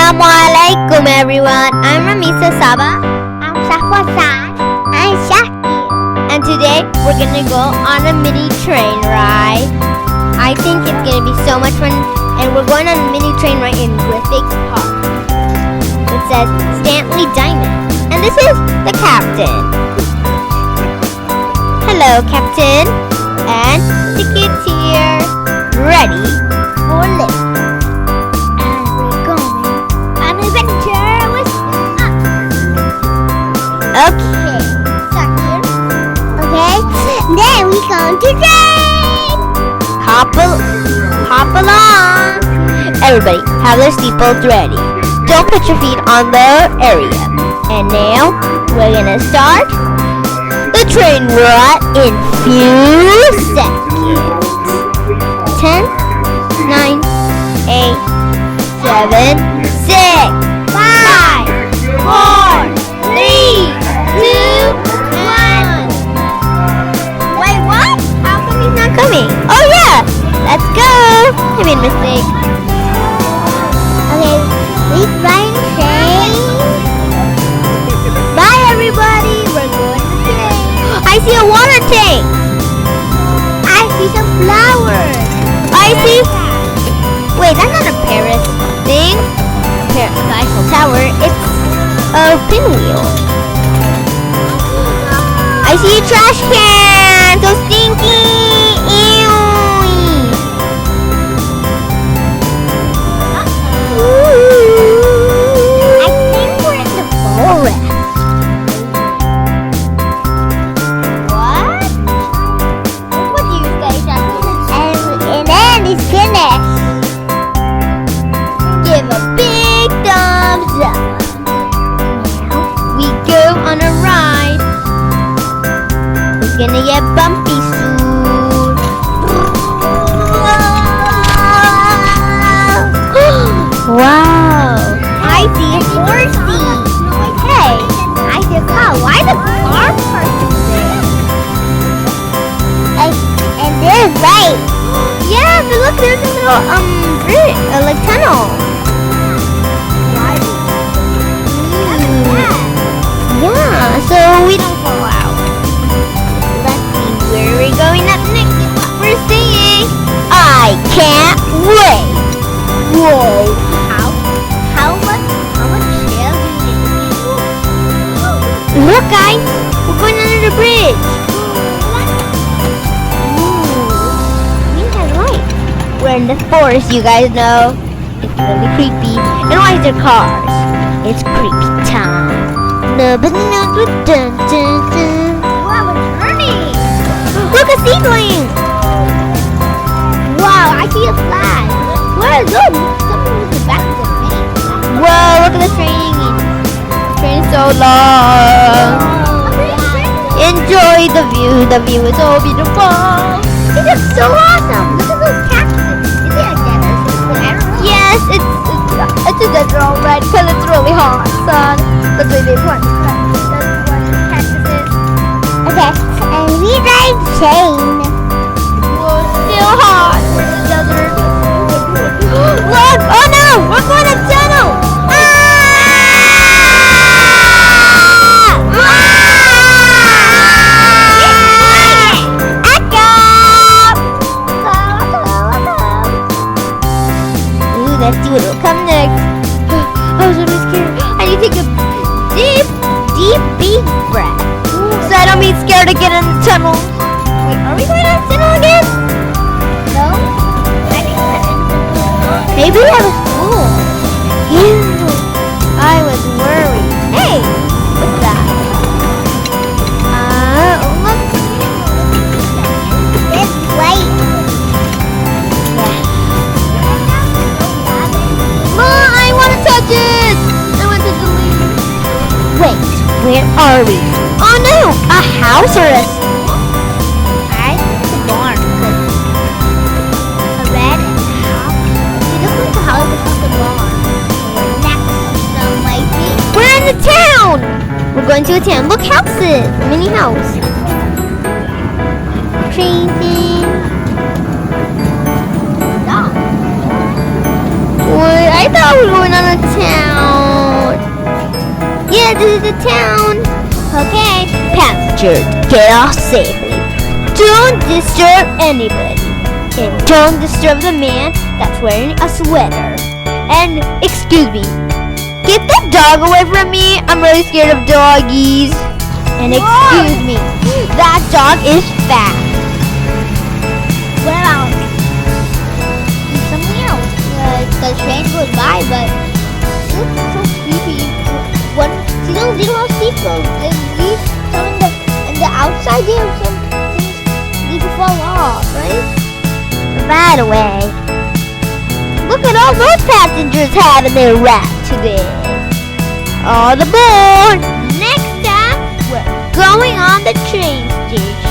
Assalamualaikum everyone. I'm Ramisa Saba. I'm Saba.S.S. I'm Shakti. And today we're gonna go on a mini train ride. I think it's gonna be so much fun. And we're going on a mini train ride in Griffith Park. It says Stanley Diamond. And this is the captain. Hello, Captain. And the kids here. Ready for lift. Okay. Then we go to train. Hop along. Everybody, have their seatbelts ready. Don't put your feet on the area. And now, we're gonna start the train ride in few seconds. 10, 9, 8, 7, 6, 5, 4, 3, 2, 1. Wait, what? How come he's not coming? Oh yeah! Let's go! I made a mistake. Okay, we flying train. Bye everybody! We're going to train. I see a water tank! I see some flowers. I see... Wait, that's not a Paris thing. Eiffel Tower. It's a pinwheel. I see a trash can! So stinky! Ew! I think we're in the forest. What? What do you say, Shakti? And then it's finished. Give a big thumbs up. We go on a ride. It's gonna get bumpy soon. Wow! I see a horsey. Hey, I see a car. Why the car person there? And there's light. Yeah, but look, there's a little bridge, like tunnel. Yeah, so we don't fall out. Let's see where we're going up next and what we're seeing. I can't wait. Whoa. How much shell do you need? Look, guys, we're going under the bridge. We have light. We're in the forest, you guys know. It's really creepy. And why is there cars? It's creepy time. No, but not with dun dun dun. Wow, we're turning. Look, a seedling. Wow, I see a flag. Where is it? Something with the back of the plane. Whoa, look at the train. The train is so long. Enjoy the view. The view is so beautiful. It is so awesome. Look at those cactus. Is it a desert? I don't know. Yes, it's a desert alright because it's really hot, son. That's why they want cactuses. Okay, and we ride train. Whoa, it's still hot. We're in the desert. Look! Oh no! We're going up tunnel! Let's see what will come next. I was really scared. I need to take a deep breath. So I don't be scared to get in the tunnel. Wait, are we going down the tunnel again? No? I think we're in the Maybe we have a school. Ew. I was worried. Hey, what's that? Look. It's white. Mom, I want to touch it. I want to delete. Wait, where are we? Oh no, a house or a school? I think it's a barn. A red house. It looks like a house without the barn. We're next to some lighting. We're in the town. We're going to a town. Look, houses. Mini house. Crazy. Stop. What? I thought we were going on a town. this is the town. Okay. Passengers, get off safely. Don't disturb anybody. And don't disturb the man that's wearing a sweater. And, excuse me, get that dog away from me. I'm really scared of doggies. And excuse me, that dog is fat. What about something else? The train goes by, but it looks so creepy. See those little people? And the outside there are some things need to fall off, right? By the way, look at all those passengers having their wrap today. All aboard! Next time, We're going on the train station.